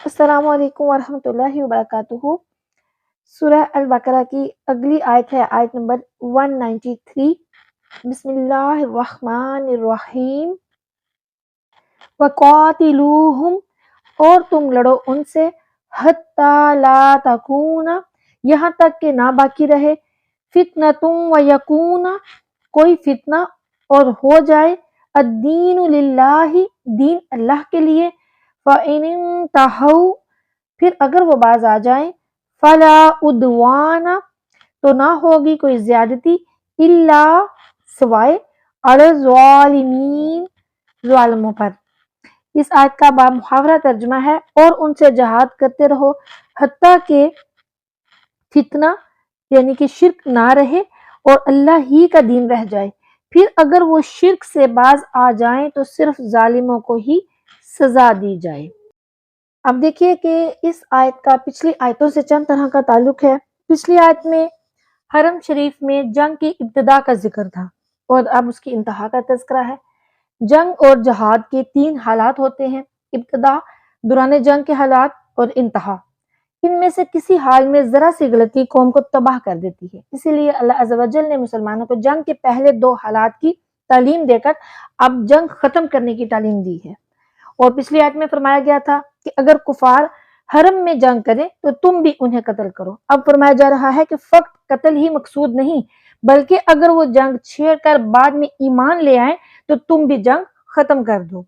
السلام علیکم ورحمۃ اللہ وبرکاتہ۔ سورہ البقرہ کی اگلی آیت ہے آیت نمبر 193۔ بسم اللہ الرحمن الرحیم۔ وقاتلوہم، اور تم لڑو ان سے، حتی لا تکون، یہاں تک کہ نہ باقی رہے، فتنۃ ویکون، کوئی فتنہ اور ہو جائے، الدین للہ، دین اللہ کے لیے، فَإِنِ انتہوا، پھر اگر وہ باز آ جائیں، فلا عدوان، تو نہ ہوگی کوئی زیادتی، الا، سوائے، علی الظالمین، ظالموں پر۔ اس آیت کا بامحاورہ ترجمہ ہے، اور ان سے جہاد کرتے رہو حتیٰ کہ فتنہ یعنی کہ شرک نہ رہے اور اللہ ہی کا دین رہ جائے، پھر اگر وہ شرک سے باز آ جائیں تو صرف ظالموں کو ہی سزا دی جائے۔ اب دیکھیے کہ اس آیت کا پچھلی آیتوں سے چند طرح کا تعلق ہے۔ پچھلی آیت میں حرم شریف میں جنگ کی ابتدا کا ذکر تھا، اور اب اس کی انتہا کا تذکرہ ہے۔ جنگ اور جہاد کے تین حالات ہوتے ہیں: ابتدا، دوران جنگ کے حالات، اور انتہا۔ ان میں سے کسی حال میں ذرا سی غلطی قوم کو تباہ کر دیتی ہے، اسی لیے اللہ عز و جل نے مسلمانوں کو جنگ کے پہلے دو حالات کی تعلیم دے کر اب جنگ ختم کرنے کی تعلیم دی ہے۔ اور پچھلی آیت میں فرمایا گیا تھا کہ اگر کفار حرم میں جنگ کریں تو تم بھی انہیں قتل کرو۔ اب فرمایا جا رہا ہے کہ فقط قتل ہی مقصود نہیں، بلکہ اگر وہ جنگ چھیڑ کر بعد میں ایمان لے آئیں تو تم بھی جنگ ختم کر دو۔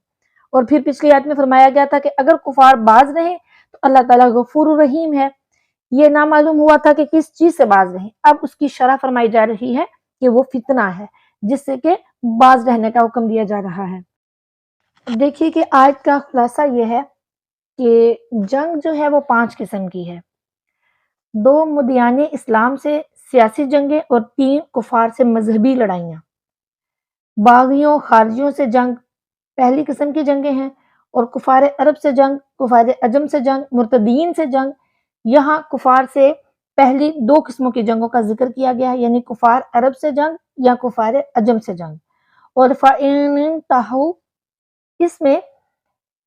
اور پھر پچھلی آیت میں فرمایا گیا تھا کہ اگر کفار باز رہیں تو اللہ تعالیٰ غفور الرحیم ہے۔ یہ نامعلوم ہوا تھا کہ کس چیز سے باز رہیں، اب اس کی شرح فرمائی جا رہی ہے کہ وہ فتنہ ہے جس سے کہ باز رہنے کا حکم دیا جا رہا ہے۔ دیکھیے کہ آیت کا خلاصہ یہ ہے کہ جنگ جو ہے وہ 5 قسم کی ہے: 2 مدعیان اسلام سے سیاسی جنگیں، اور 3 کفار سے مذہبی لڑائیاں۔ باغیوں خارجیوں سے جنگ پہلی قسم کی جنگیں ہیں، اور کفار عرب سے جنگ، کفار عجم سے جنگ، مرتدین سے جنگ۔ یہاں کفار سے پہلی 2 قسموں کی جنگوں کا ذکر کیا گیا ہے، یعنی کفار عرب سے جنگ یا کفار عجم سے جنگ۔ اور فَإِنِ انتہوا، اس میں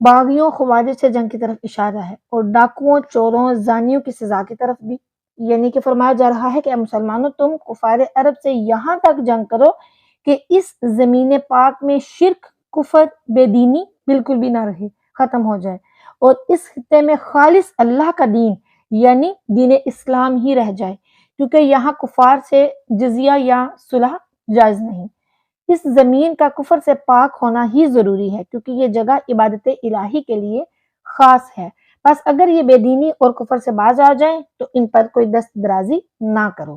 باغیوں خوارج سے جنگ کی طرف اشارہ ہے، اور ڈاکوؤں، چوروں، زانیوں کی سزا کی طرف بھی، یعنی کہ فرمایا جا رہا ہے کہ اے مسلمانوں، تم کفار عرب سے یہاں تک جنگ کرو کہ اس زمین پاک میں شرک، کفر، بے دینی بالکل بھی نہ رہے، ختم ہو جائے، اور اس خطے میں خالص اللہ کا دین یعنی دین اسلام ہی رہ جائے، کیونکہ یہاں کفار سے جزیہ یا صلح جائز نہیں۔ اس زمین کا کفر سے پاک ہونا ہی ضروری ہے، کیونکہ یہ جگہ عبادت الہی کے لیے خاص ہے۔ بس اگر یہ بے دینی اور کفر سے باز آ جائیں تو ان پر کوئی دست درازی نہ کرو۔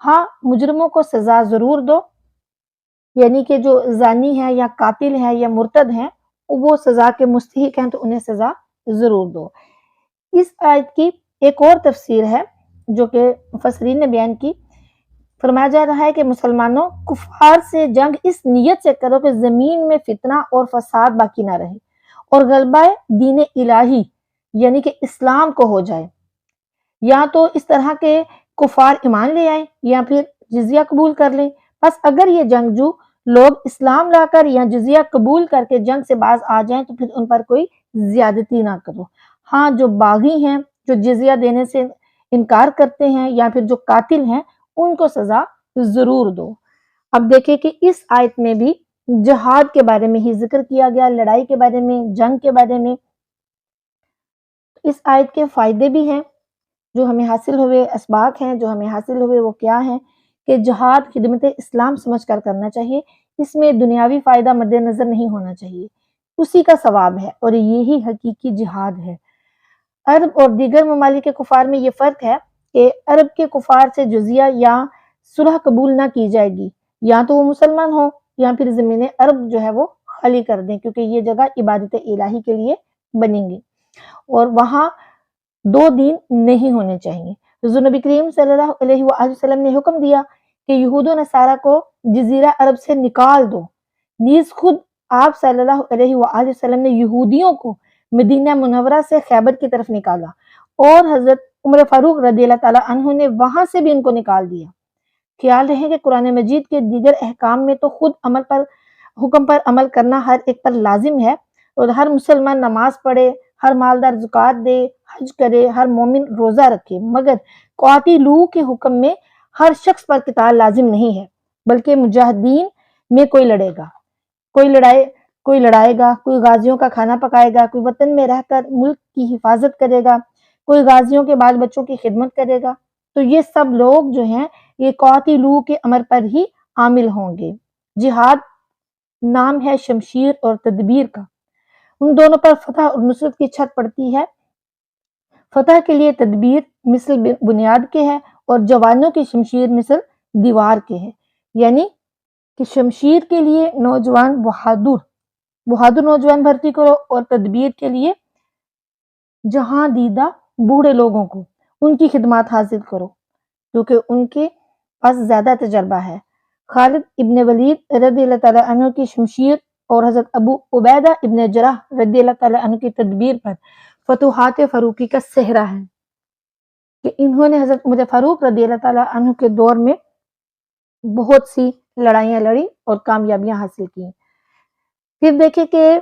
ہاں، مجرموں کو سزا ضرور دو، یعنی کہ جو زانی ہے یا قاتل ہے یا مرتد ہیں وہ سزا کے مستحق ہیں تو انہیں سزا ضرور دو۔ اس آیت کی ایک اور تفسیر ہے جو کہ مفسرین نے بیان کی۔ فرمایا جا رہا ہے کہ مسلمانوں، کفار سے جنگ اس نیت سے کرو کہ زمین میں فتنہ اور فساد باقی نہ رہے اور غلبہ دین الہی یعنی کہ اسلام کو ہو جائے۔ یا تو اس طرح کے کفار ایمان لے آئیں یا پھر جزیہ قبول کر لیں۔ بس اگر یہ جنگجو لوگ اسلام لا کر یا جزیہ قبول کر کے جنگ سے باز آ جائیں تو پھر ان پر کوئی زیادتی نہ کرو۔ ہاں، جو باغی ہیں، جو جزیہ دینے سے انکار کرتے ہیں یا پھر جو قاتل ہیں، ان کو سزا ضرور دو۔ اب دیکھیں کہ اس آیت میں بھی جہاد کے بارے میں ہی ذکر کیا گیا، لڑائی کے بارے میں، جنگ کے بارے میں۔ اس آیت کے فائدے بھی ہیں جو ہمیں حاصل ہوئے، اسباق ہیں جو ہمیں حاصل ہوئے، وہ کیا ہیں کہ جہاد خدمت اسلام سمجھ کر کرنا چاہیے، اس میں دنیاوی فائدہ مد نظر نہیں ہونا چاہیے، اسی کا ثواب ہے اور یہی حقیقی جہاد ہے۔ عرب اور دیگر ممالک کے کفار میں یہ فرق ہے کہ عرب کے کفار سے جزیہ یا صلح قبول نہ کی جائے گی، یا تو وہ مسلمان ہوں یا پھر زمین عرب جو ہے وہ خالی کر دیں، کیونکہ یہ جگہ عبادت الہی کے لیے بنیں گی اور وہاں 2 دین نہیں ہونے چاہیے۔ حضور نبی کریم صلی اللہ علیہ وآلہ وسلم نے حکم دیا کہ یہود و نصارہ کو جزیرہ عرب سے نکال دو، نیز خود آپ صلی اللہ علیہ وآلہ وسلم نے یہودیوں کو مدینہ منورہ سے خیبر کی طرف نکالا، اور حضرت عمر فاروق رضی اللہ تعالیٰ عنہ نے وہاں سے بھی ان کو نکال دیا۔ خیال رہے کہ قرآن مجید کے دیگر احکام میں تو خود حکم پر عمل کرنا ہر ایک پر لازم ہے، اور ہر مسلمان نماز پڑھے، ہر مالدار زکوٰۃ دے، حج کرے، ہر مومن روزہ رکھے، مگر قاتلو کے حکم میں ہر شخص پر قتال لازم نہیں ہے، بلکہ مجاہدین میں کوئی لڑے گا، کوئی لڑائے گا، کوئی غازیوں کا کھانا پکائے گا، کوئی وطن میں رہ کر ملک کی حفاظت کرے گا، کوئی غازیوں کے بال بچوں کی خدمت کرے گا، تو یہ سب لوگ جو ہیں یہ قاتلو کے امر پر ہی عامل ہوں گے۔ جہاد نام ہے شمشیر اور تدبیر کا، ان دونوں پر فتح اور نصرت کی چھت پڑتی ہے۔ فتح کے لیے تدبیر مثل بنیاد کے ہے اور جوانوں کی شمشیر مثل دیوار کے ہے، یعنی کہ شمشیر کے لیے نوجوان بہادر نوجوان بھرتی کرو، اور تدبیر کے لیے جہاں دیدہ بوڑھے لوگوں کو ان کی خدمات حاصل کرو، کیونکہ ان کے پاس زیادہ تجربہ ہے۔ خالد ابن ولید رضی اللہ تعالیٰ عنہ کی شمشیر اور حضرت ابو عبیدہ ابن جراح رضی اللہ تعالیٰ عنہ کی تدبیر پر فتوحات فاروقی کا سہرا ہے کہ انہوں نے حضرت عمر فاروق رضی اللہ تعالیٰ عنہ کے دور میں بہت سی لڑائیاں لڑی اور کامیابیاں حاصل کی۔ پھر دیکھیں کہ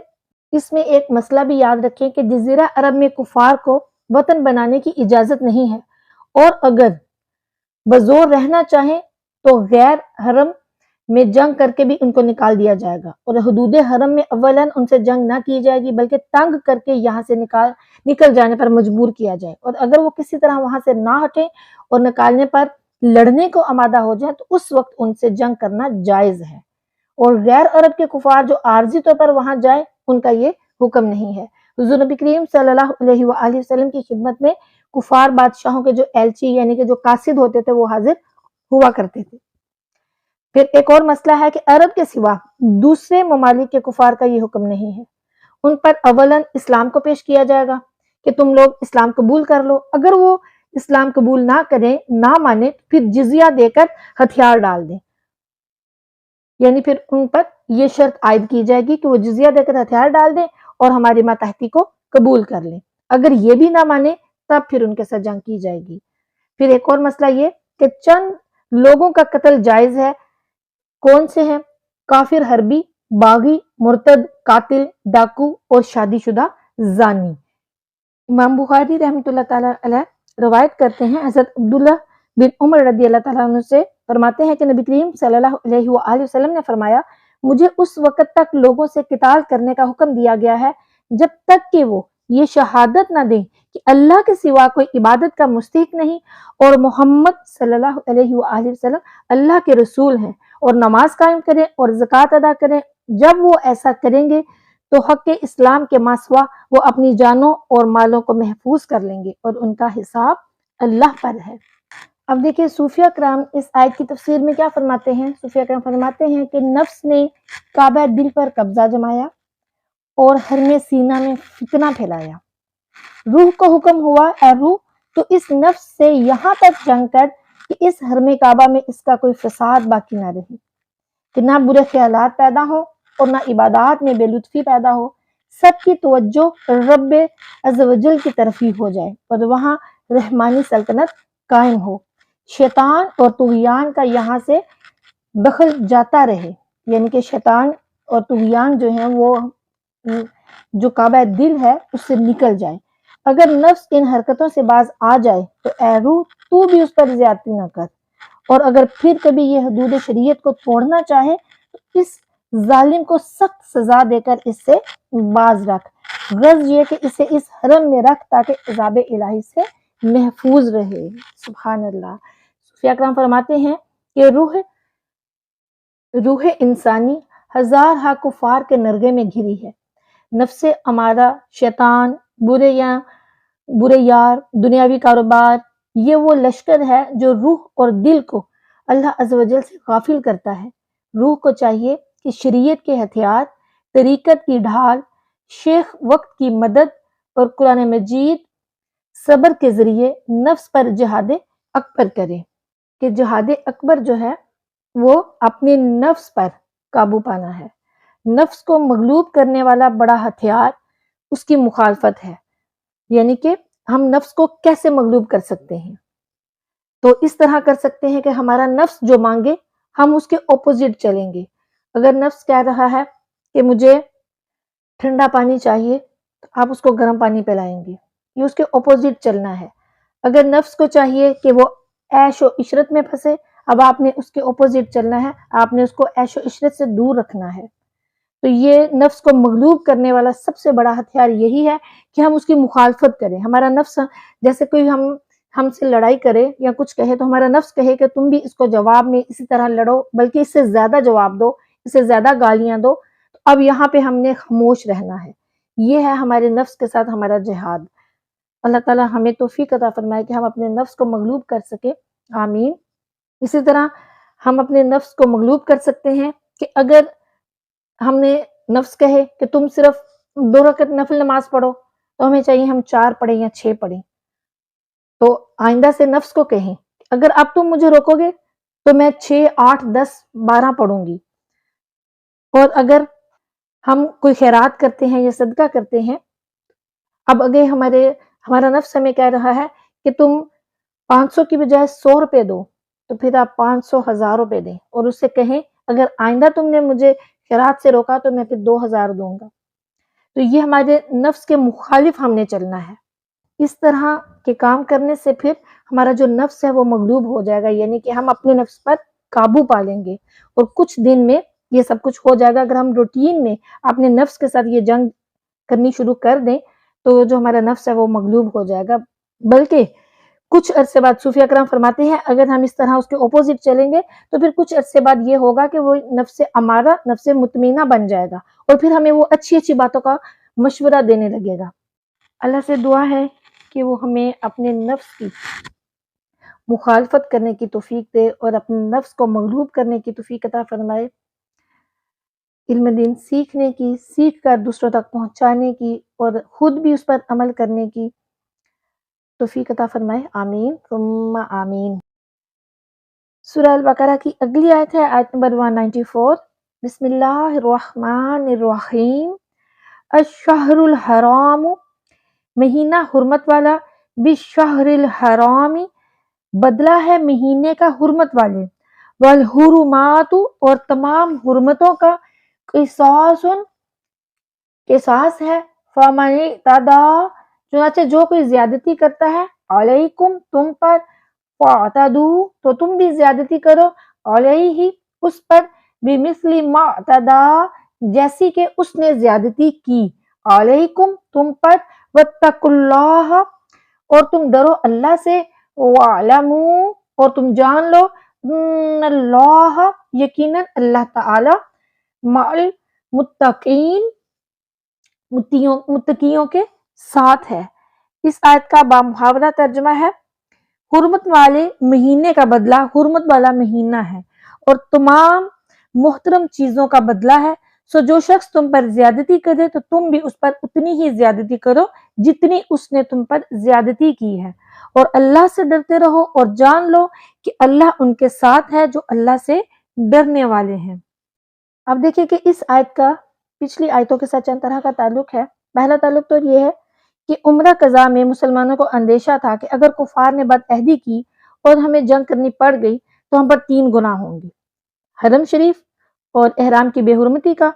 اس میں ایک مسئلہ بھی یاد رکھیں کہ جزیرہ عرب میں کفار کو وطن بنانے کی اجازت نہیں ہے، اور اگر بزور رہنا چاہیں تو غیر حرم میں جنگ کر کے بھی ان کو نکال دیا جائے گا، اور حدود حرم میں اولاً ان سے جنگ نہ کی جائے گی بلکہ تنگ کر کے یہاں سے نکل جانے پر مجبور کیا جائے، اور اگر وہ کسی طرح وہاں سے نہ ہٹیں اور نکالنے پر لڑنے کو آمادہ ہو جائیں تو اس وقت ان سے جنگ کرنا جائز ہے، اور غیر عرب کے کفار جو عارضی طور پر وہاں جائیں ان کا یہ حکم نہیں ہے۔ حضور نبی کریم صلی اللہ علیہ وآلہ وسلم کی خدمت میں کفار بادشاہوں کے جو ایلچی یعنی کہ جو قاصد ہوتے تھے وہ حاضر ہوا کرتے تھے۔ پھر ایک اور مسئلہ ہے کہ عرب کے سوا دوسرے ممالک کے کفار کا یہ حکم نہیں ہے، ان پر اولاً اسلام کو پیش کیا جائے گا کہ تم لوگ اسلام قبول کر لو، اگر وہ اسلام قبول نہ کریں نہ مانیں پھر جزیہ دے کر ہتھیار ڈال دیں، یعنی پھر ان پر یہ شرط عائد کی جائے گی کہ وہ جزیہ دے کر ہتھیار ڈال دیں اور ہماری ماتحتی کو قبول کر لیں، اگر یہ بھی نہ مانے تب پھر ان کے ساتھ جنگ کی جائے گی۔ پھر ایک اور مسئلہ یہ کہ چند لوگوں کا قتل جائز ہے، کون سے ہیں؟ کافر حربی، باغی، مرتد، قاتل، ڈاکو اور شادی شدہ زانی۔ امام بخاری رحمۃ اللہ تعالیٰ علیہ روایت کرتے ہیں، حضرت عبداللہ بن عمر رضی اللہ تعالیٰ عنہ سے فرماتے ہیں کہ نبی کریم صلی اللہ علیہ وآلہ وسلم نے فرمایا، مجھے اس وقت تک لوگوں سے قتال کرنے کا حکم دیا گیا ہے جب تک کہ وہ یہ شہادت نہ دیں کہ اللہ کے سوا کوئی عبادت کا مستحق نہیں اور محمد صلی اللہ علیہ وآلہ وسلم اللہ کے رسول ہیں، اور نماز قائم کریں اور زکوٰۃ ادا کریں۔ جب وہ ایسا کریں گے تو حق اسلام کے ماسوا وہ اپنی جانوں اور مالوں کو محفوظ کر لیں گے اور ان کا حساب اللہ پر ہے۔ اب دیکھیں صوفیہ کرام اس آیت کی تفسیر میں کیا فرماتے ہیں۔ صوفیہ کرام فرماتے ہیں کہ نفس نے کعبہ دل پر قبضہ جمایا اور حرم سینہ میں فتنہ پھیلایا، روح کو حکم ہوا اے روح تو اس نفس سے یہاں تک جنگ کر کہ اس حرم کعبہ میں اس کا کوئی فساد باقی نہ رہے، کہ نہ برے خیالات پیدا ہوں اور نہ عبادات میں بے لطفی پیدا ہو، سب کی توجہ رب عز و جل کی طرف ہی ہو جائے اور وہاں رحمانی سلطنت قائم ہو، شیطان اور طغیان کا یہاں سے دخل جاتا رہے، یعنی کہ شیطان اور طغیان جو ہیں وہ جو کعبہ دل ہے اس سے نکل جائے۔ اگر نفس ان حرکتوں سے باز آ جائے تو اے روح تو بھی اس پر زیادتی نہ کر، اور اگر پھر کبھی یہ حدود شریعت کو توڑنا چاہے تو اس ظالم کو سخت سزا دے کر اس سے باز رکھ، غرض یہ کہ اسے اس حرم میں رکھ تاکہ عذاب الہی سے محفوظ رہے۔ سبحان اللہ۔ صوفیہ کرام فرماتے ہیں کہ روح انسانی ہزارہا کفار کے نرغے میں گھری ہے، نفس امارہ، شیطان، برے یار، دنیاوی کاروبار، یہ وہ لشکر ہے جو روح اور دل کو اللہ عز و جل سے غافل کرتا ہے۔ روح کو چاہیے کہ شریعت کے ہتھیار، طریقت کی ڈھال، شیخ وقت کی مدد اور قرآن مجید صبر کے ذریعے نفس پر جہاد اکبر کرے، کہ جہاد اکبر جو ہے وہ اپنے نفس پر قابو پانا ہے۔ نفس کو مغلوب کرنے والا بڑا ہتھیار اس کی مخالفت ہے، یعنی کہ ہم نفس کو کیسے مغلوب کر سکتے ہیں؟ تو اس طرح کر سکتے ہیں کہ ہمارا نفس جو مانگے ہم اس کے اپوزٹ چلیں گے۔ اگر نفس کہہ رہا ہے کہ مجھے ٹھنڈا پانی چاہیے تو آپ اس کو گرم پانی پلائیں گے، یہ اس کے اپوزٹ چلنا ہے۔ اگر نفس کو چاہیے کہ وہ عیش و عشرت میں پھنسے، اب آپ نے اس کے اپوزٹ چلنا ہے، آپ نے اس کو عیش و عشرت سے دور رکھنا ہے۔ تو یہ نفس کو مغلوب کرنے والا سب سے بڑا ہتھیار یہی ہے کہ ہم اس کی مخالفت کریں۔ ہمارا نفس جیسے کوئی ہم سے لڑائی کرے یا کچھ کہے تو ہمارا نفس کہے کہ تم بھی اس کو جواب میں اسی طرح لڑو، بلکہ اس سے زیادہ جواب دو، اس سے زیادہ گالیاں دو۔ اب یہاں پہ ہم نے خاموش رہنا ہے، یہ ہے ہمارے نفس کے ساتھ ہمارا جہاد۔ اللہ تعالیٰ ہمیں توفیق عطا فرمائے کہ ہم اپنے نفس کو مغلوب کر سکیں، آمین۔ اسی طرح ہم اپنے نفس کو مغلوب کر سکتے ہیں کہ اگر ہم نے نفس کہے کہ تم صرف 2 رکعت نفل نماز پڑھو، تو ہمیں چاہیے ہم 4 پڑھیں یا 6 پڑھیں۔ تو آئندہ سے نفس کو کہیں اگر اب تم مجھے روکو گے تو میں 6 8 10 12 پڑھوں گی۔ اور اگر ہم کوئی خیرات کرتے ہیں یا صدقہ کرتے ہیں، اب اگر ہمارا نفس ہمیں کہہ رہا ہے کہ تم 500 کی بجائے 100 روپے دو، تو پھر آپ 500 1000 روپے دیں اور اس سے کہیں اگر آئندہ تم نے مجھے خیرات سے روکا تو میں پھر 2000 دوں گا۔ تو یہ ہمارے نفس کے مخالف ہم نے چلنا ہے۔ اس طرح کے کام کرنے سے پھر ہمارا جو نفس ہے وہ مغلوب ہو جائے گا، یعنی کہ ہم اپنے نفس پر قابو پا لیں گے اور کچھ دن میں یہ سب کچھ ہو جائے گا۔ اگر ہم روٹین میں اپنے نفس کے ساتھ یہ جنگ کرنی شروع کر دیں تو جو ہمارا نفس ہے وہ مغلوب ہو جائے گا۔ بلکہ کچھ عرصے بعد صوفیہ کرام فرماتے ہیں اگر ہم اس طرح اس کے اپوزٹ چلیں گے تو پھر کچھ عرصے بعد یہ ہوگا کہ وہ نفس امارہ، نفس مطمئنہ بن جائے گا اور پھر ہمیں وہ اچھی اچھی باتوں کا مشورہ دینے لگے گا۔ اللہ سے دعا ہے کہ وہ ہمیں اپنے نفس کی مخالفت کرنے کی توفیق دے اور اپنے نفس کو مغلوب کرنے کی توفیق عطا فرمائے، علم دین سیکھنے کی، سیکھ کر دوسروں تک پہنچانے کی اور خود بھی اس پر عمل کرنے کی توفیق عطا فرمائے، آمین ثم آمین۔ سورہ البقرہ کی اگلی آیت ہے آیت نمبر 194۔ بسم اللہ الرحمن الرحیم۔ الشہر الحرام، مہینہ حرمت والا، بالشہر الحرام، بدلہ ہے مہینے کا حرمت والے، والحرمات، اور تمام حرمتوں کا، قصاص، قصاص ہے، فمن اعتدی، چنانچہ جو کوئی زیادتی کرتا ہے، علیکم، تم پر، فاعتدوا، تو تم بھی زیادتی کرو، علیہ، اس پر، بمثل ما اعتدی، جیسی کہ اس نے زیادتی کی، علیکم، تم پر، واتقوا اللہ، اور تم ڈرو اللہ سے، وَاعْلَمُوا، اور تم جان لو، ان اللہ، یقیناً اللہ تعالی، مع المتقین، متقیوں کے ساتھ ہے۔ اس آیت کا بامحاورہ ترجمہ ہے، حرمت والے مہینے کا بدلہ حرمت والا مہینہ ہے اور تمام محترم چیزوں کا بدلہ ہے، سو جو شخص تم پر زیادتی کرے تو تم بھی اس پر اتنی ہی زیادتی کرو جتنی اس نے تم پر زیادتی کی ہے، اور اللہ سے ڈرتے رہو اور جان لو کہ اللہ ان کے ساتھ ہے جو اللہ سے ڈرنے والے ہیں۔ اب دیکھیں کہ اس آیت کا پچھلی آیتوں کے ساتھ چند طرح کا تعلق ہے۔ پہلا تعلق تو یہ ہے کہ عمرہ قضاء میں مسلمانوں کو اندیشہ تھا کہ اگر کفار نے بد عہدی کی اور ہمیں جنگ کرنی پڑ گئی تو ہم پر 3 گناہ ہوں گے، حرم شریف اور احرام کی بے حرمتی کا،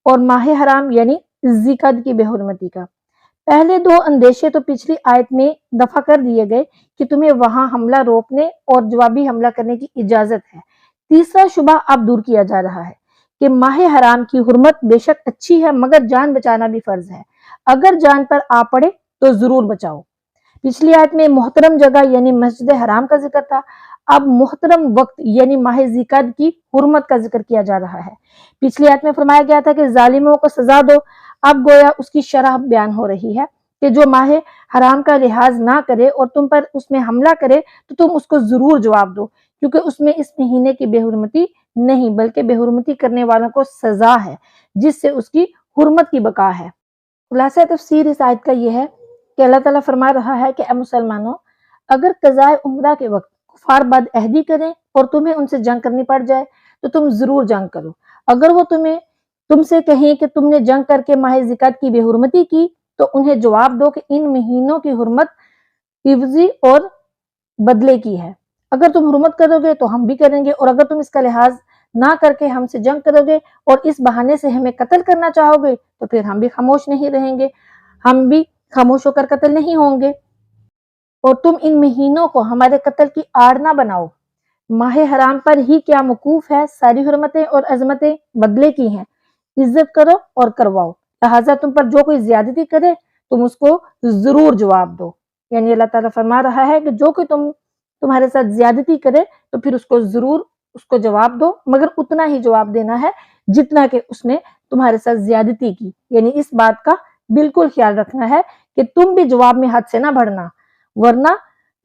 اور ماہ حرام یعنی ذی القعدہ کی بے حرمتی کا۔ پہلے 2 اندیشے تو پچھلی آیت میں دفع کر دیے گئے کہ تمہیں وہاں حملہ روکنے اور جوابی حملہ کرنے کی اجازت ہے۔ تیسرا شبہ اب دور کیا جا رہا ہے کہ ماہ حرام کی حرمت بے شک اچھی ہے مگر جان بچانا بھی فرض ہے، اگر جان پر آ پڑے تو ضرور بچاؤ۔ پچھلی آیت میں محترم جگہ یعنی مسجد حرام کا ذکر تھا، اب محترم وقت یعنی ماہ ذی القعدہ کی حرمت کا ذکر کیا جا رہا ہے۔ پچھلی آیت میں فرمایا گیا تھا کہ ظالموں کو سزا دو، اب گویا اس کی شرح بیان ہو رہی ہے کہ جو ماہ حرام کا لحاظ نہ کرے اور تم پر اس میں حملہ کرے تو تم اس کو ضرور جواب دو، کیونکہ اس میں اس مہینے کی بے حرمتی نہیں بلکہ بے حرمتی کرنے والوں کو سزا ہے جس سے اس کی حرمت کی بقا ہے۔ خلاصہ تفسیر اس آیت کا یہ ہے کہ اللہ تعالیٰ فرما رہا ہے کہ اے مسلمانوں، اگر قضاء عمرہ کے وقت کفار بد عہدی کریں اور تمہیں ان سے جنگ کرنی پڑ جائے تو تم ضرور جنگ کرو۔ اگر وہ تم سے کہیں کہ تم نے جنگ کر کے ماہ ذی القعدہ کی بے حرمتی کی تو انہیں جواب دو کہ ان مہینوں کی حرمت عوضی اور بدلے کی ہے، اگر تم حرمت کرو گے تو ہم بھی کریں گے، اور اگر تم اس کا لحاظ نہ کر کے ہم سے جنگ کرو گے اور اس بہانے سے ہمیں قتل کرنا چاہو گے تو پھر ہم بھی خاموش نہیں رہیں گے۔ ہم بھی خاموش ہو کر قتل نہیں ہوں گے، اور تم ان مہینوں کو ہمارے قتل کی آڑ نہ بناؤ۔ ماہ حرام پر ہی کیا موقوف ہے، ساری حرمتیں اور عظمتیں بدلے کی ہیں، عزت کرو اور کرواؤ، لہٰذا تم پر جو کوئی زیادتی کرے تم اس کو ضرور جواب دو۔ یعنی اللہ تعالیٰ فرما رہا ہے کہ جو کوئی تمہارے ساتھ زیادتی کرے تو پھر اس کو ضرور اس کو جواب دو، مگر اتنا ہی جواب دینا ہے جتنا کہ اس نے تمہارے ساتھ زیادتی کی۔ یعنی اس بات کا بالکل خیال رکھنا ہے کہ تم بھی جواب میں حد سے نہ بڑھنا، ورنہ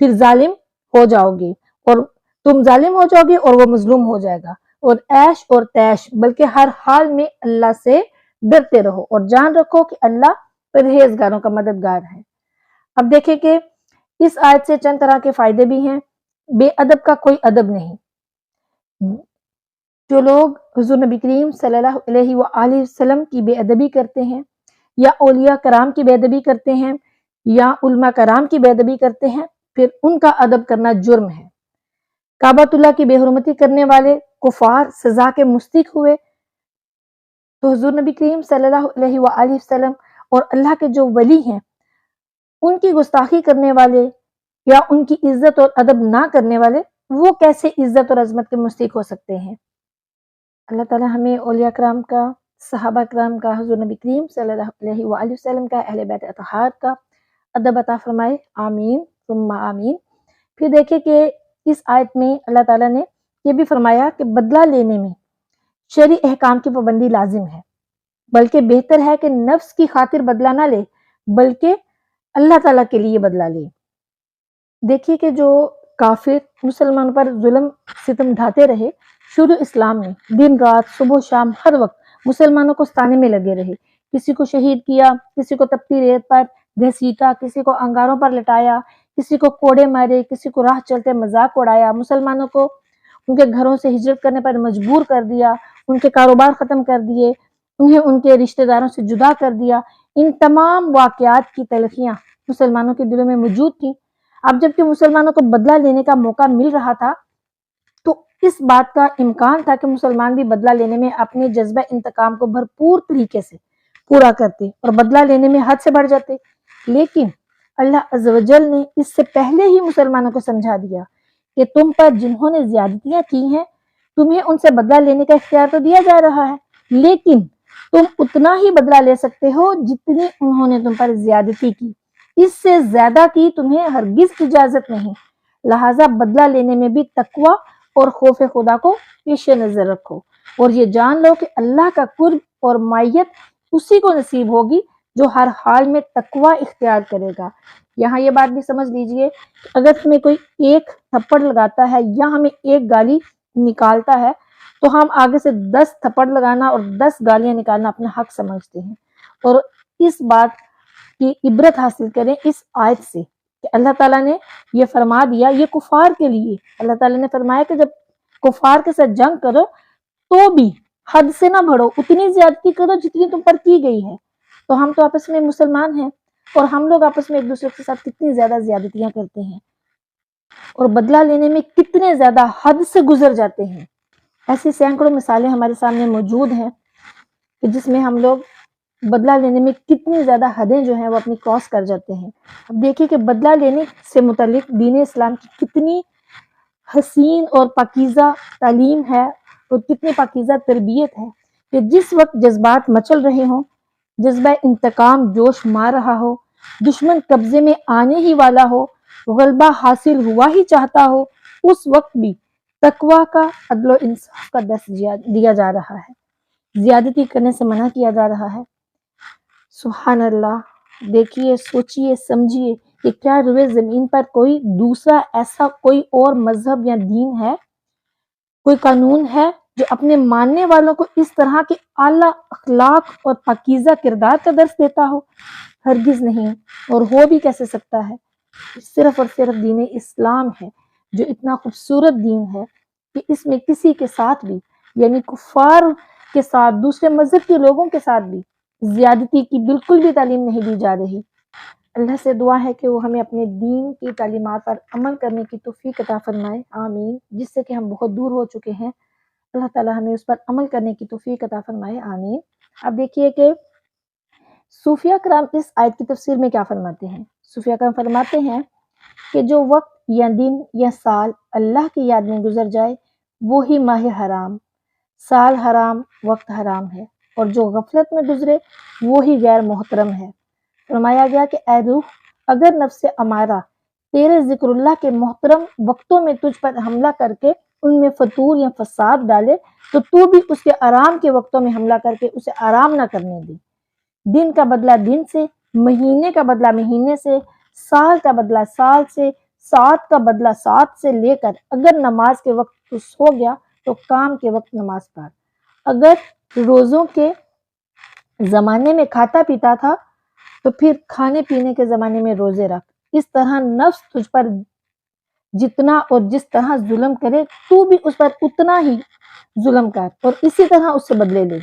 پھر ظالم ہو جاؤ گے، اور تم ظالم ہو جاؤ گے اور وہ مظلوم ہو جائے گا۔ اور عیش اور تیش بلکہ ہر حال میں اللہ سے ڈرتے رہو، اور جان رکھو کہ اللہ پرہیزگاروں کا مددگار ہے۔ اب دیکھیں کہ اس آیت سے چند طرح کے فائدے بھی ہیں۔ بے ادب کا کوئی ادب نہیں۔ جو لوگ حضور نبی کریم صلی اللہ علیہ وآلہ وسلم کی بے ادبی کرتے ہیں، یا اولیاء کرام کی بے ادبی کرتے ہیں، یا علماء کرام کی بے ادبی کرتے ہیں، پھر ان کا ادب کرنا جرم ہے۔ کعبۃ اللہ کی بے حرمتی کرنے والے کفار سزا کے مستحق ہوئے، تو حضور نبی کریم صلی اللہ علیہ وآلہ وسلم اور اللہ کے جو ولی ہیں ان کی گستاخی کرنے والے یا ان کی عزت اور ادب نہ کرنے والے، وہ کیسے عزت اور عظمت کے مستحق ہو سکتے ہیں؟ اللہ تعالیٰ ہمیں اولیاء کرام کا، صحابہ کرام کا، حضور نبی کریم صلی اللہ علیہ وآلہ وسلم کا، اہل بیت اطہار کا ادب عطا فرمائے، آمین ثم آمین۔ پھر دیکھیں کہ اس آیت میں اللہ تعالیٰ نے یہ بھی فرمایا کہ بدلہ لینے میں شرعی احکام کی پابندی لازم ہے، بلکہ بہتر ہے کہ نفس کی خاطر بدلہ نہ لے بلکہ اللہ تعالیٰ کے لیے بدلہ لے۔ دیکھیے کہ جو کافر مسلمانوں پر ظلم ستم ڈھاتے رہے، شروع اسلام میں دن رات صبح شام ہر وقت مسلمانوں کو ستانے میں لگے رہے، کسی کو شہید کیا، کسی کو تپتی ریت پر گھسیٹا، کسی کو انگاروں پر لٹایا، کسی کو کوڑے مارے، کسی کو راہ چلتے مذاق اڑایا، مسلمانوں کو ان کے گھروں سے ہجرت کرنے پر مجبور کر دیا، ان کے کاروبار ختم کر دیے، انہیں ان کے رشتہ داروں سے جدا کر دیا۔ ان تمام واقعات کی تلخیاں مسلمانوں کے دلوں میں موجود تھیں۔ اب جبکہ مسلمانوں کو بدلہ لینے کا موقع مل رہا تھا تو اس بات کا امکان تھا کہ مسلمان بھی بدلہ لینے میں اپنے جذبہ انتقام کو بھرپور طریقے سے پورا کرتے اور بدلہ لینے میں حد سے بڑھ جاتے، لیکن اللہ عز و جل نے اس سے پہلے ہی مسلمانوں کو سمجھا دیا کہ تم پر جنہوں نے زیادتیاں کی ہیں تمہیں ان سے بدلہ لینے کا اختیار تو دیا جا رہا ہے، لیکن تم اتنا ہی بدلہ لے سکتے ہو جتنی انہوں نے تم پر زیادتی کی، اس سے زیادہ کی تمہیں ہرگز اجازت نہیں، لہٰذا بدلہ لینے میں بھی تقوی اور خوف خدا کو پیش نظر رکھو، اور یہ جان لو کہ اللہ کا قرب اور معیت اسی کو نصیب ہوگی جو ہر حال میں تقوی اختیار کرے گا۔ یہاں یہ بات بھی سمجھ لیجئے، اگر ہمیں کوئی ایک تھپڑ لگاتا ہے یا ہمیں ایک گالی نکالتا ہے تو ہم آگے سے 10 تھپڑ لگانا اور 10 گالیاں نکالنا اپنا حق سمجھتے ہیں، اور اس بات کی عبرت حاصل کریں اس آیت سے کہ اللہ تعالیٰ نے یہ فرما دیا، یہ کفار کے لیے اللہ تعالیٰ نے فرمایا کہ جب کفار کے ساتھ جنگ کرو تو بھی حد سے نہ بڑھو، اتنی زیادتی کرو جتنی تم پر کی گئی ہے۔ تو ہم تو آپس میں مسلمان ہیں اور ہم لوگ آپس میں ایک دوسرے کے ساتھ کتنی زیادہ زیادتیاں کرتے ہیں اور بدلہ لینے میں کتنے زیادہ حد سے گزر جاتے ہیں۔ ایسی سینکڑوں مثالیں ہمارے سامنے موجود ہیں کہ جس میں ہم لوگ بدلہ لینے میں کتنی زیادہ حدیں جو ہیں وہ اپنی کراس کر جاتے ہیں۔ اب دیکھیے کہ بدلہ لینے سے متعلق دین اسلام کی کتنی حسین اور پاکیزہ تعلیم ہے اور کتنی پاکیزہ تربیت ہے کہ جس وقت جذبات مچل رہے ہوں، جذبہ انتقام جوش مار رہا ہو، دشمن قبضے میں آنے ہی والا ہو، غلبہ حاصل ہوا ہی چاہتا ہو، اس وقت بھی تقوی کا، عدل و انصاف کا درس دیا جا رہا ہے، زیادتی کرنے سے منع کیا جا رہا ہے۔ سبحان اللہ، دیکھیے، سوچئے، سمجھیے کہ کیا روئے زمین پر کوئی دوسرا ایسا کوئی اور مذہب یا دین ہے، کوئی قانون ہے جو اپنے ماننے والوں کو اس طرح کے اعلیٰ اخلاق اور پاکیزہ کردار کا درس دیتا ہو؟ ہرگز نہیں، اور ہو بھی کیسے سکتا ہے؟ صرف اور صرف دین اسلام ہے جو اتنا خوبصورت دین ہے کہ اس میں کسی کے ساتھ بھی، یعنی کفار کے ساتھ، دوسرے مذہب کے لوگوں کے ساتھ بھی زیادتی کی بالکل بھی تعلیم نہیں دی جا رہی۔ اللہ سے دعا ہے کہ وہ ہمیں اپنے دین کی تعلیمات پر عمل کرنے کی توفیق عطا فرمائے، آمین، جس سے کہ ہم بہت دور ہو چکے ہیں، اللہ تعالیٰ ہمیں اس پر عمل کرنے کی توفیق عطا فرمائے، آمین۔ اب دیکھیے کہ صوفیہ کرام اس آیت کی تفسیر میں کیا فرماتے ہیں؟ صوفیہ کرام فرماتے ہیں کہ جو وقت یا دن یا سال اللہ کی یاد میں گزر جائے وہی ماہ حرام، سال حرام، وقت حرام ہے، اور جو غفلت میں گزرے وہی غیر محترم ہے۔ فرمایا گیا کہ اے روح، اگر نفس امارہ تیرے ذکر اللہ کے محترم وقتوں میں تجھ پر حملہ کر کے ان میں فطور یا فساد ڈالے تو بھی اس کے آرام کے وقتوں میں حملہ کر کے اسے آرام نہ کرنے دے۔ دن کا بدلہ دن سے، مہینے کا بدلہ مہینے سے، سال کا بدلہ سال سے، سات کا بدلہ سات سے لے کر اگر نماز کے وقت تو سو گیا تو کام کے وقت نماز پڑھ، اگر روزوں کے زمانے میں کھاتا پیتا تھا تو پھر کھانے پینے کے زمانے میں روزے رکھ۔ اس طرح نفس تجھ پر جتنا اور جس طرح ظلم کرے تو بھی اس پر اتنا ہی ظلم کر اور اسی طرح اس سے بدلے لے۔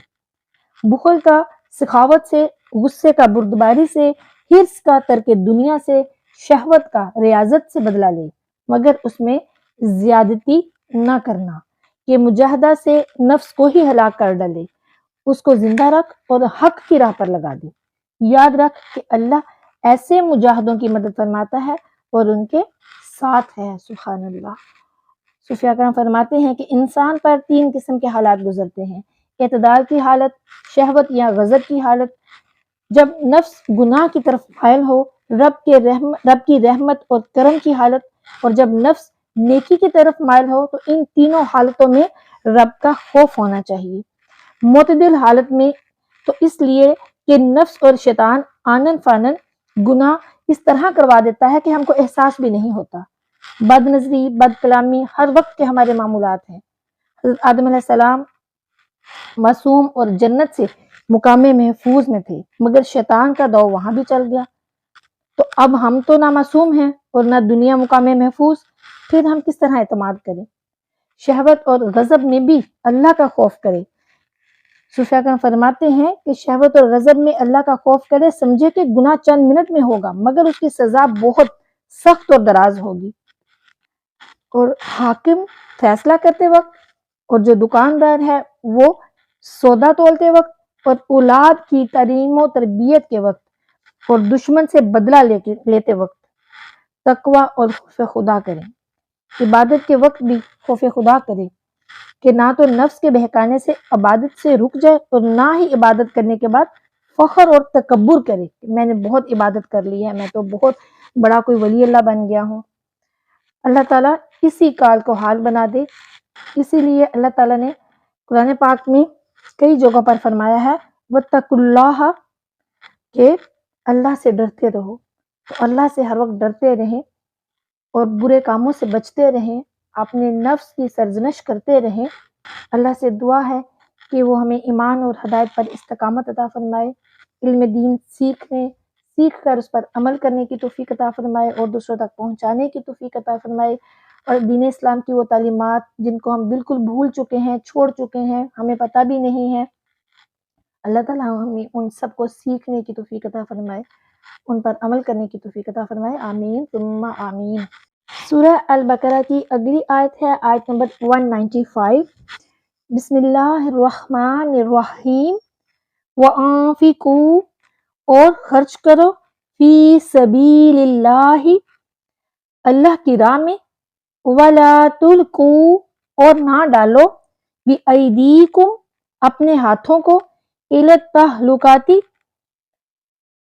بخل کا سخاوت سے، غصے کا بردباری سے، حرص کا ترک دنیا سے، شہوت کا ریاضت سے بدلہ لے، مگر اس میں زیادتی نہ کرنا کہ مجاہدہ سے نفس کو ہی ہلاک کر ڈالے، اس کو زندہ رکھ اور حق کی راہ پر لگا دے۔ یاد رکھ کہ اللہ ایسے مجاہدوں کی مدد فرماتا ہے اور ان کے ساتھ ہے۔ سبحان اللہ۔ صوفیہ کرام فرماتے ہیں کہ انسان پر تین قسم کے حالات گزرتے ہیں: اعتدال کی حالت، شہوت یا غضب کی حالت، جب نفس گناہ کی طرف مائل ہو، رب کی رحمت اور کرم کی حالت، اور جب نفس نیکی کی طرف مائل ہو تو ان تینوں حالتوں میں رب کا خوف ہونا چاہیے۔ معتدل حالت میں تو اس لیے کہ نفس اور شیطان آنن فانن گناہ اس طرح کروا دیتا ہے کہ ہم کو احساس بھی نہیں ہوتا۔ بد نظری، بد کلامی ہر وقت کے ہمارے معمولات ہیں۔ حضرت آدم علیہ السلام معصوم اور جنت سے مقام محفوظ میں تھے، مگر شیطان کا دور وہاں بھی چل گیا۔ تو اب ہم تو نہ معصوم ہیں اور نہ دنیا مقام محفوظ، پھر ہم کس طرح اعتماد کریں؟ شہوت اور غضب میں بھی اللہ کا خوف کرے۔ صوفیہ کرام فرماتے ہیں کہ شہوت اور غضب میں اللہ کا خوف کرے، سمجھے کہ گناہ چند منٹ میں ہوگا مگر اس کی سزا بہت سخت اور دراز ہوگی۔ اور حاکم فیصلہ کرتے وقت، اور جو دکاندار ہے وہ سودا تولتے وقت، اور اولاد کی تعلیم و تربیت کے وقت، اور دشمن سے بدلہ لیتے وقت تقوی اور خوف خدا کریں۔ عبادت کے وقت بھی خوف خدا کرے کہ نہ تو نفس کے بہکانے سے عبادت سے رک جائے اور نہ ہی عبادت کرنے کے بعد فخر اور تکبر کرے کہ میں نے بہت عبادت کر لی ہے، میں تو بہت بڑا کوئی ولی اللہ بن گیا ہوں۔ اللہ تعالیٰ اسی کال کو حال بنا دے۔ اسی لیے اللہ تعالیٰ نے قرآن پاک میں کئی جگہوں پر فرمایا ہے وَاتَّقُوا اللَّهَ، کہ اللہ سے ڈرتے رہو۔ تو اللہ سے ہر وقت ڈرتے رہیں اور برے کاموں سے بچتے رہیں، اپنے نفس کی سرزنش کرتے رہیں۔ اللہ سے دعا ہے کہ وہ ہمیں ایمان اور ہدایت پر استقامت عطا فرمائے، علم دین سیکھ کر اس پر عمل کرنے کی توفیق عطا فرمائے اور دوسروں تک پہنچانے کی توفیق عطا فرمائے، اور دین اسلام کی وہ تعلیمات جن کو ہم بالکل بھول چکے ہیں، چھوڑ چکے ہیں، ہمیں پتہ بھی نہیں ہے، اللہ تعالیٰ ہمیں ان سب کو سیکھنے کی توفیق عطا فرمائے، ان پر عمل کرنے کی توفیق عطا فرمائے، آمین ثم آمین۔ سورہ البقرہ کی اگلی آیت ہے آیت نمبر 195۔ بسم اللہ الرحمن الرحیم۔ وَأَنفِقُوا، اور خرچ کرو، فی سبیل اللہ، اللہ کی راہ میں، وَلَا تُلْقُوا، اور نہ ڈالو، بِأَیْدِیکُم، اپنے ہاتھوں کو، إِلَى التَّہْلُکَۃِ،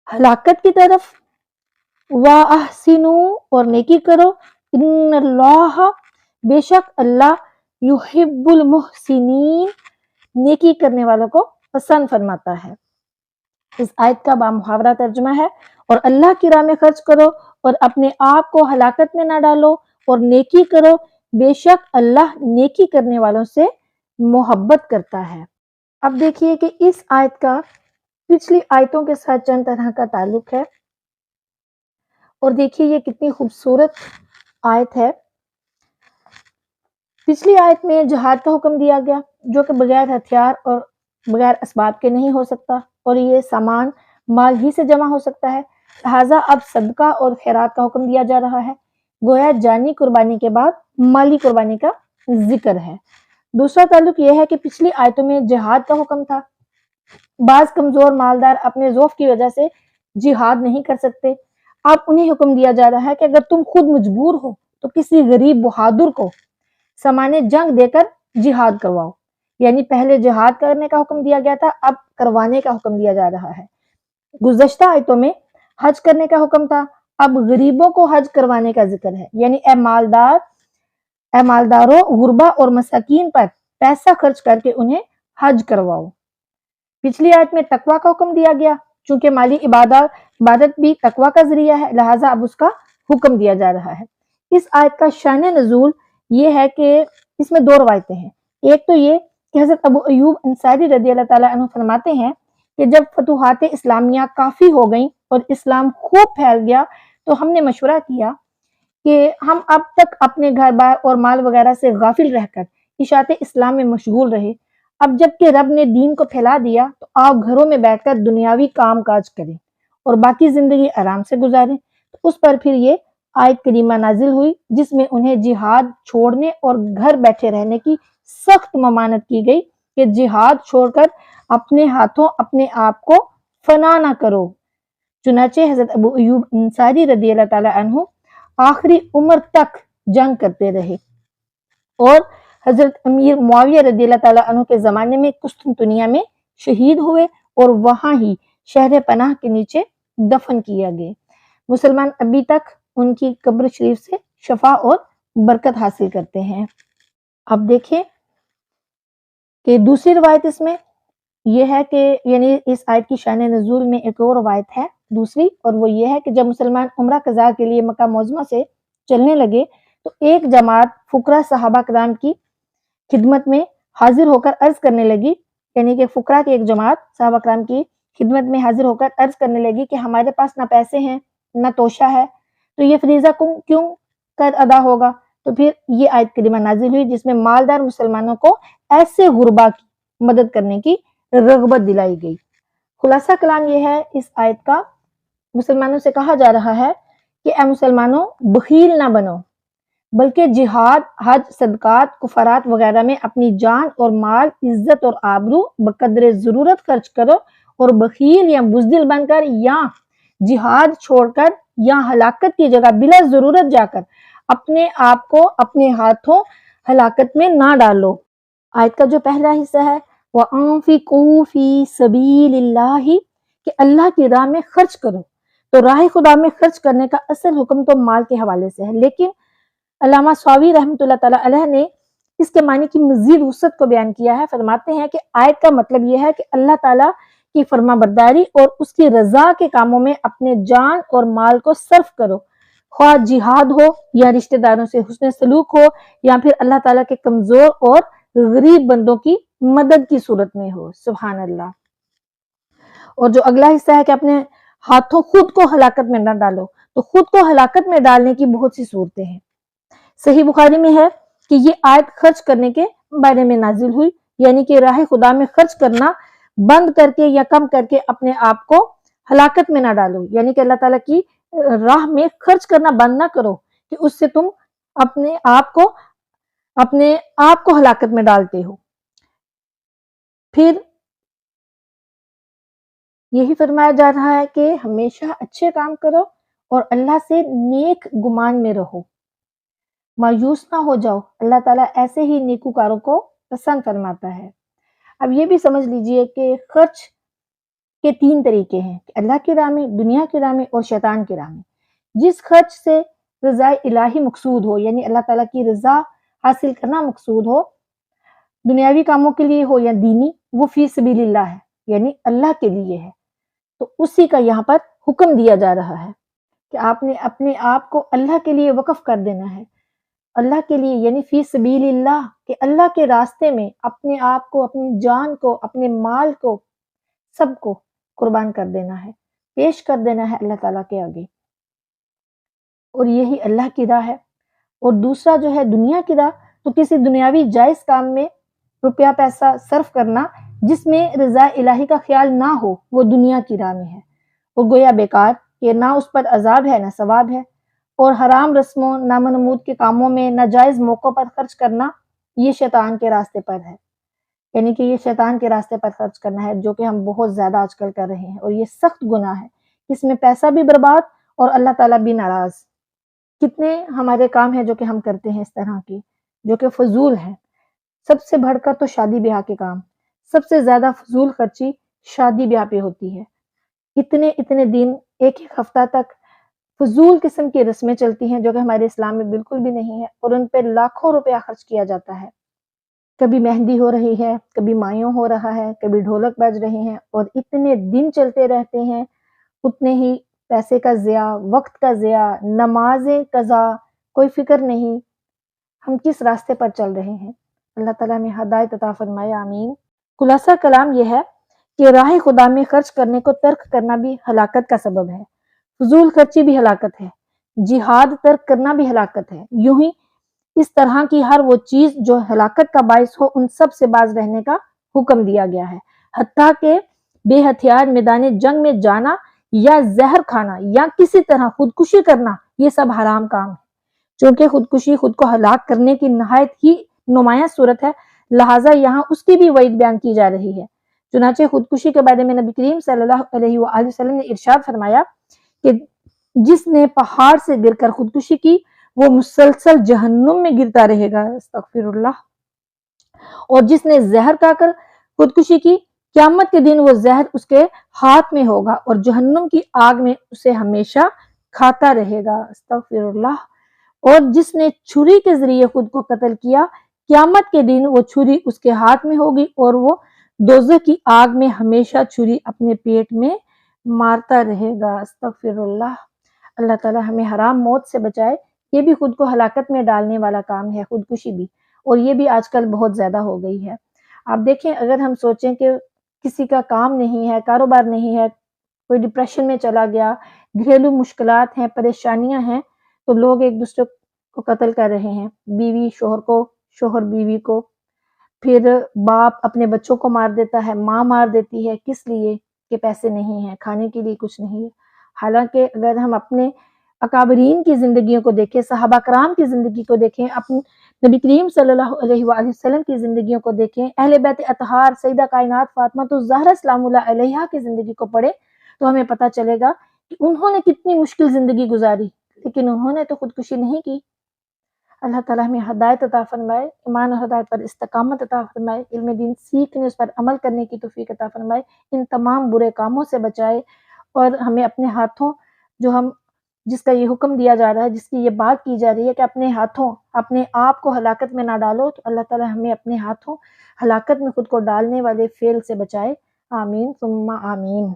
ہلاکت کی طرف، وَأَحْسِنُوا، اور نیکی کرو، إِنَّ اللَّهَ، بے شک اللہ، يُحِبُّ الْمُحْسِنِينَ، نیکی کرنے والوں کو پسند فرماتا ہے۔ اس آیت کا بامحاورہ ترجمہ ہے، اور اللہ کی راہ میں خرچ کرو اور اپنے آپ کو ہلاکت میں نہ ڈالو اور نیکی کرو، بے شک اللہ نیکی کرنے والوں سے محبت کرتا ہے۔ اب دیکھیے کہ اس آیت کا پچھلی آیتوں کے ساتھ چند طرح کا تعلق ہے، اور دیکھیے یہ کتنی خوبصورت آیت ہے۔ پچھلی آیت میں جہاد کا حکم دیا گیا جو کہ بغیر ہتھیار اور بغیر اسباب کے نہیں ہو سکتا، اور یہ سامان مال ہی سے جمع ہو سکتا ہے، لہٰذا اب صدقہ اور خیرات کا حکم دیا جا رہا ہے، گویا جانی قربانی کے بعد مالی قربانی کا ذکر ہے۔ دوسرا تعلق یہ ہے کہ پچھلی آیتوں میں جہاد کا حکم تھا، بعض کمزور مالدار اپنے ضعف کی وجہ سے جہاد نہیں کر سکتے، اب انہیں حکم دیا جا رہا ہے کہ اگر تم خود مجبور ہو تو کسی غریب بہادر کو سامان جنگ دے کر جہاد کرواؤ۔ یعنی پہلے جہاد کرنے کا حکم دیا گیا تھا، اب کروانے کا حکم دیا جا رہا ہے۔ گزشتہ آیتوں میں حج کرنے کا حکم تھا، اب غریبوں کو حج کروانے کا ذکر ہے۔ یعنی اے مالداروں، غربا اور مساکین پر پیسہ خرچ کر کے انہیں حج کرواؤ۔ پچھلی آیت میں تقوی کا حکم دیا گیا، چونکہ مالی عبادت بھی تقوی کا ذریعہ ہے، لہٰذا اب اس کا حکم دیا جا رہا ہے۔ اس آیت کا شان نزول یہ ہے کہ اس میں دو روایتیں ہیں۔ ایک تو یہ کہ حضرت ابو ایوب انصاری رضی اللہ تعالیٰ عنہ فرماتے ہیں کہ جب فتوحات اسلامیہ کافی ہو گئیں اور اسلام خوب پھیل گیا تو ہم نے مشورہ کیا کہ ہم اب تک اپنے گھر بار اور مال وغیرہ سے غافل رہ کر اشاعت اسلام میں مشغول رہے، اب جب کہ رب نے دین کو پھیلا دیا تو آپ گھروں میں بیٹھ کر دنیاوی کام کاج کریں اور باقی زندگی آرام سے گزاریں۔ تو اس پر پھر یہ آیت کریمہ نازل ہوئی جس میں انہیں جہاد چھوڑنے اور گھر بیٹھے رہنے کی سخت ممانعت کی گئی کہ جہاد چھوڑ کر اپنے ہاتھوں اپنے آپ کو فنا نہ کرو۔ چنانچہ حضرت ابو ایوب انصاری رضی اللہ تعالیٰ عنہ آخری عمر تک جنگ کرتے رہے اور حضرت امیر معاویہ رضی اللہ تعالیٰ عنہ کے زمانے میں قسطنطنیہ میں شہید ہوئے اور وہاں ہی شہر پناہ کے نیچے دفن کیا گئے۔ مسلمان ابھی تک ان کی قبر شریف سے شفا اور برکت حاصل کرتے ہیں۔ اب دیکھیں کہ دوسری روایت اس میں یہ ہے کہ یعنی اس آیت کی شان نزول میں ایک اور روایت ہے دوسری، اور وہ یہ ہے کہ جب مسلمان عمرہ قضاء کے لیے مکہ معظمہ سے چلنے لگے تو ایک جماعت فقراء صحابہ کرام کی خدمت میں حاضر ہو کر عرض کرنے لگی، یعنی کہ فقراء کی ایک جماعت صحابہ کرام کی خدمت میں حاضر ہو کر عرض کرنے لگی کہ ہمارے پاس نہ پیسے ہیں نہ توشہ ہے، تو یہ فریضہ کیوں کر ادا ہوگا؟ تو پھر یہ آیت کریمہ نازل ہوئی جس میں مالدار مسلمانوں کو ایسے غربا کی مدد کرنے کی رغبت دلائی گئی۔ خلاصہ کلام یہ ہے اس آیت کا، مسلمانوں سے کہا جا رہا ہے کہ اے مسلمانوں بخیل نہ بنو، بلکہ جہاد، حج، صدقات، کفارات وغیرہ میں اپنی جان اور مال، عزت اور آبرو بقدر ضرورت خرچ کرو، اور بخیل یا بزدل بن کر یا جہاد چھوڑ کر یا ہلاکت کی جگہ بلا ضرورت جا کر اپنے آپ کو اپنے ہاتھوں ہلاکت میں نہ ڈالو۔ آیت کا جو پہلا حصہ ہے وَأَنفِقُوا فِي سَبِيلِ اللَّهِ کہ اللہ کی راہ میں خرچ کرو، تو راہ خدا میں خرچ کرنے کا اصل حکم تو مال کے حوالے سے ہے، لیکن علامہ سواوی رحمۃ اللہ تعالیٰ علیہ نے اس کے معنی کی مزید وسعت کو بیان کیا ہے۔ فرماتے ہیں کہ آیت کا مطلب یہ ہے کہ اللہ تعالیٰ کی فرما برداری اور اس کی رضا کے کاموں میں اپنے جان اور مال کو صرف کرو، خواہ جہاد ہو یا رشتہ داروں سے حسن سلوک ہو یا پھر اللہ تعالیٰ کے کمزور اور غریب بندوں کی مدد کی صورت میں ہو۔ سبحان اللہ۔ اور جو اگلا حصہ ہے کہ اپنے ہاتھوں خود کو ہلاکت میں نہ ڈالو، تو خود کو ہلاکت میں ڈالنے کی بہت سی صورتیں ہیں۔ صحیح بخاری میں ہے کہ یہ آیت خرچ کرنے کے بارے میں نازل ہوئی، یعنی کہ راہ خدا میں خرچ کرنا بند کر کے یا کم کر کے اپنے آپ کو ہلاکت میں نہ ڈالو، یعنی کہ اللہ تعالیٰ کی راہ میں خرچ کرنا بند نہ کرو کہ اس سے تم اپنے آپ کو ہلاکت میں ڈالتے ہو۔ پھر یہی فرمایا جا رہا ہے کہ ہمیشہ اچھے کام کرو اور اللہ سے نیک گمان میں رہو، مایوس نہ ہو جاؤ، اللہ تعالیٰ ایسے ہی نیکوکاروں کو پسند فرماتا ہے۔ اب یہ بھی سمجھ لیجئے کہ خرچ کے تین طریقے ہیں، اللہ کی راہ میں، دنیا کی راہ میں اور شیطان کی راہ میں۔ جس خرچ سے رضا الہی مقصود ہو، یعنی اللہ تعالیٰ کی رضا حاصل کرنا مقصود ہو، دنیاوی کاموں کے لیے ہو یا دینی، وہ فی سبیل اللہ ہے، یعنی اللہ کے لیے ہے، تو اسی کا یہاں پر حکم دیا جا رہا ہے کہ آپ نے اپنے آپ کو اللہ کے لیے وقف کر دینا ہے، اللہ کے لیے یعنی فی سبیل اللہ، کہ اللہ کے راستے میں اپنے آپ کو، اپنی جان کو، اپنے مال کو، سب کو قربان کر دینا ہے، پیش کر دینا ہے اللہ تعالیٰ کے آگے، اور یہی اللہ کی راہ ہے۔ اور دوسرا جو ہے دنیا کی راہ، تو کسی دنیاوی جائز کام میں روپیہ پیسہ صرف کرنا جس میں رضا الہی کا خیال نہ ہو، وہ دنیا کی راہ میں ہے، وہ گویا بیکار، کہ نہ اس پر عذاب ہے نہ ثواب ہے۔ اور حرام رسموں، نامنمود کے کاموں میں، ناجائز موقعوں پر خرچ کرنا، یہ شیطان کے راستے پر ہے۔ یعنی کہ یہ شیطان کے راستے پر خرچ کرنا ہے، جو کہ ہم بہت زیادہ آج کل کر رہے ہیں، اور یہ سخت گناہ ہے، اس میں پیسہ بھی برباد اور اللہ تعالیٰ بھی ناراض۔ کتنے ہمارے کام ہیں جو کہ ہم کرتے ہیں اس طرح کی، جو کہ فضول ہیں۔ سب سے بڑھ کر تو شادی بیاہ کے کام، سب سے زیادہ فضول خرچی شادی بیاہ پہ ہوتی ہے۔ اتنے اتنے دن، ایک ایک ہفتہ تک فضول قسم کی رسمیں چلتی ہیں جو کہ ہمارے اسلام میں بالکل بھی نہیں ہے، اور ان پہ لاکھوں روپیہ خرچ کیا جاتا ہے۔ کبھی مہندی ہو رہی ہے، کبھی مایوں ہو رہا ہے، کبھی ڈھولک بج رہے ہیں، اور اتنے دن چلتے رہتے ہیں، اتنے ہی پیسے کا ضیاع، وقت کا ضیاع، نمازیں قضا، کوئی فکر نہیں ہم کس راستے پر چل رہے ہیں۔ اللہ تعالیٰ میں ہدایت عطا فرمائے، آمین۔ خلاصہ کلام یہ ہے کہ راہ خدا میں خرچ کرنے کو ترک کرنا بھی ہلاکت کا سبب ہے، فضول خرچی بھی ہلاکت ہے، جہاد ترک کرنا بھی ہلاکت ہے۔ یوں ہی اس طرح کی ہر وہ چیز جو ہلاکت کا باعث ہو، ان سب سے باز رہنے کا حکم دیا گیا ہے، حتیٰ کہ بے ہتھیار میدان جنگ میں جانا یا زہر کھانا یا کسی طرح خودکشی کرنا، یہ سب حرام کام ہے۔ چونکہ خودکشی خود کو ہلاک کرنے کی نہایت ہی نمایاں صورت ہے، لہٰذا یہاں اس کی بھی وعید بیان کی جا رہی ہے۔ چنانچہ خودکشی کے بارے میں نبی کریم صلی اللہ علیہ وآلہ وسلم نے ارشاد فرمایا کہ جس نے پہاڑ سے گر کر خودکشی کی، وہ مسلسل جہنم میں گرتا رہے گا، استغفر اللہ۔ اور جس نے زہر کھا کر خودکشی کی، قیامت کے دن وہ زہر اس کے ہاتھ میں ہوگا اور جہنم کی آگ میں اسے ہمیشہ کھاتا رہے گا، استغفر اللہ۔ اور جس نے چھری کے ذریعے خود کو قتل کیا، قیامت کے دن وہ چھری اس کے ہاتھ میں ہوگی اور وہ دوزخ کی آگ میں ہمیشہ چھری اپنے پیٹ میں مارتا رہے گا، استغفر اللہ۔ اللہ تعالیٰ ہمیں حرام موت سے بچائے۔ یہ بھی خود کو ہلاکت میں ڈالنے والا کام ہے، خودکشی بھی، اور یہ بھی آج کل بہت زیادہ ہو گئی ہے۔ آپ دیکھیں، اگر ہم سوچیں کہ کسی کا کام نہیں ہے، کاروبار نہیں ہے، کوئی ڈپریشن میں چلا گیا، گھریلو مشکلات ہیں، پریشانیاں ہیں، تو لوگ ایک دوسرے کو قتل کر رہے ہیں، بیوی شوہر کو، شوہر بیوی کو، پھر باپ اپنے بچوں کو مار دیتا ہے، ماں مار دیتی ہے، کس لیے؟ کہ پیسے نہیں ہیں، کھانے کے لیے کچھ نہیں ہے۔ حالانکہ اگر ہم اپنے اکابرین کی زندگیوں کو دیکھیں، صحابہ کرام کی زندگی کو دیکھیں، اپنے نبی کریم صلی اللہ علیہ وآلہ وسلم کی زندگیوں کو دیکھیں، اہل بیت اطہار سیدہ کائنات فاطمہ الزہرا سلام اللہ علیہا کی زندگی کو پڑھیں، تو ہمیں پتہ چلے گا کہ انہوں نے کتنی مشکل زندگی گزاری، لیکن انہوں نے تو خودکشی نہیں کی۔ اللہ تعالیٰ ہمیں ہدایت عطا فرمائے، ایمان اور ہدایت پر استقامت عطا فرمائے، علم دین سیکھنے، اس پر عمل کرنے کی توفیق عطا فرمائے، ان تمام برے کاموں سے بچائے، اور ہمیں اپنے ہاتھوں، جس کا یہ حکم دیا جا رہا ہے، جس کی یہ بات کی جا رہی ہے کہ اپنے ہاتھوں اپنے آپ کو ہلاکت میں نہ ڈالو، تو اللہ تعالیٰ ہمیں اپنے ہاتھوں ہلاکت میں خود کو ڈالنے والے فعل سے بچائے، آمین ثم آمین۔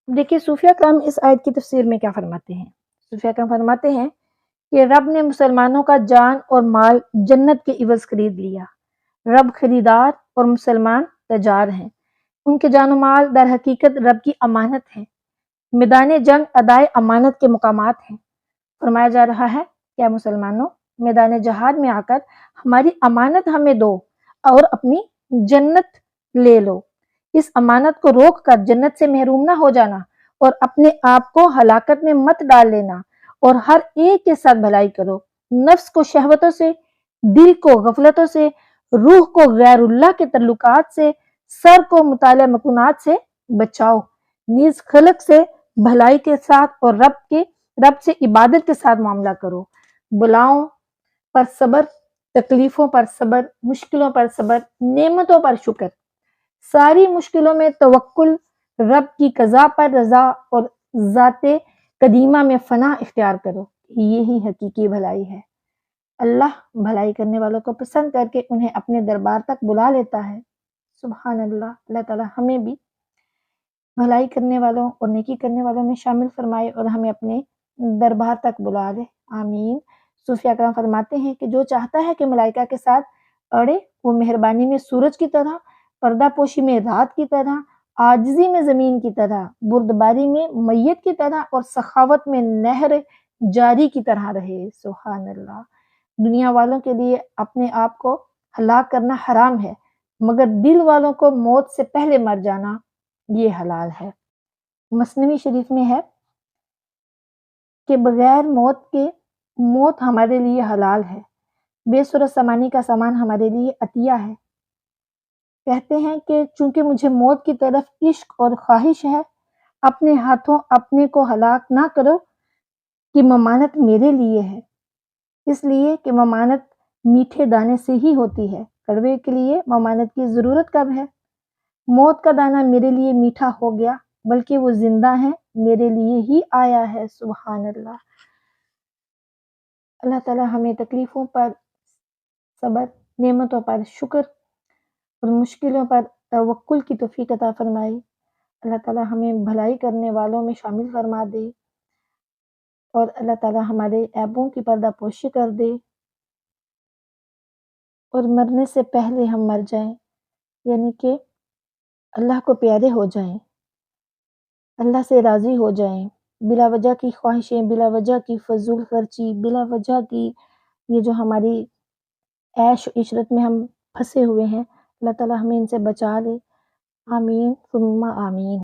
دیکھیے صوفیہ کرام اس آیت کی تفسیر میں کیا فرماتے ہیں۔ صوفیہ کرام فرماتے ہیں کہ رب نے مسلمانوں کا جان اور مال جنت کے عوض خرید لیا۔ رب خریدار اور مسلمان تجار ہیں، ان کے جان و مال در حقیقت رب کی امانت ہیں، میدان جنگ ادائے امانت کے مقامات ہیں۔ فرمایا جا رہا ہے کہ مسلمانوں، میدان جہاد میں آ کر ہماری امانت ہمیں دو اور اپنی جنت لے لو۔ اس امانت کو روک کر جنت سے محروم نہ ہو جانا، اور اپنے آپ کو ہلاکت میں مت ڈال لینا، اور ہر ایک کے ساتھ بھلائی کرو۔ نفس کو شہوتوں سے، دل کو غفلتوں سے، روح کو غیر اللہ کے تعلقات سے، سر کو مطالعہ مکنات سے بچاؤ، نیز خلق سے بھلائی کے ساتھ اور رب سے عبادت کے ساتھ معاملہ کرو۔ بلاؤں پر صبر، تکلیفوں پر صبر، مشکلوں پر صبر، نعمتوں پر شکر، ساری مشکلوں میں توکل، رب کی قضا پر رضا اور ذات قدیمہ میں فنا اختیار کرو، یہی حقیقی بھلائی ہے۔ اللہ بھلائی کرنے والوں کو پسند کر کے انہیں اپنے دربار تک بلا لیتا ہے، سبحان اللہ۔ اللہ تعالیٰ ہمیں بھی بھلائی کرنے والوں اور نیکی کرنے والوں میں شامل فرمائے اور ہمیں اپنے دربار تک بلا لے، آمین۔ صوفیہ کرام فرماتے ہیں کہ جو چاہتا ہے کہ ملائکہ کے ساتھ اڑے، وہ مہربانی میں سورج کی طرح، پردہ پوشی میں رات کی طرح، عاجزی میں زمین کی طرح، بردباری میں میت کی طرح، اور سخاوت میں نہر جاری کی طرح رہے، سبحان اللہ۔ دنیا والوں کے لیے اپنے آپ کو ہلاک کرنا حرام ہے، مگر دل والوں کو موت سے پہلے مر جانا یہ حلال ہے۔ مثنوی شریف میں ہے کہ بغیر موت کے موت ہمارے لیے حلال ہے، بے صورت سامانی کا سامان ہمارے لیے عطیہ ہے۔ کہتے ہیں کہ چونکہ مجھے موت کی طرف عشق اور خواہش ہے، اپنے ہاتھوں اپنے کو ہلاک نہ کرو کہ ممانت میرے لیے ہے، اس لیے کہ ممانت میٹھے دانے سے ہی ہوتی ہے، کڑوے کے لیے ممانت کی ضرورت کب ہے؟ موت کا دانہ میرے لیے میٹھا ہو گیا، بلکہ وہ زندہ ہے، میرے لیے ہی آیا ہے۔ سبحان اللہ۔ اللہ تعالیٰ ہمیں تکلیفوں پر صبر، نعمتوں پر شکر اور مشکلوں پر توکل کی توفیق عطا فرمائے۔ اللہ تعالیٰ ہمیں بھلائی کرنے والوں میں شامل فرما دے اور اللہ تعالیٰ ہمارے عیبوں کی پردہ پوشی کر دے اور مرنے سے پہلے ہم مر جائیں، یعنی کہ اللہ کو پیارے ہو جائیں، اللہ سے راضی ہو جائیں، بلا وجہ کی خواہشیں، بلا وجہ کی فضول خرچی، بلا وجہ کی یہ جو ہماری عیش و عشرت میں ہم پھنسے ہوئے ہیں، اللہ تعالیٰ ہمیں ان سے بچا لے۔ آمین ثم آمین۔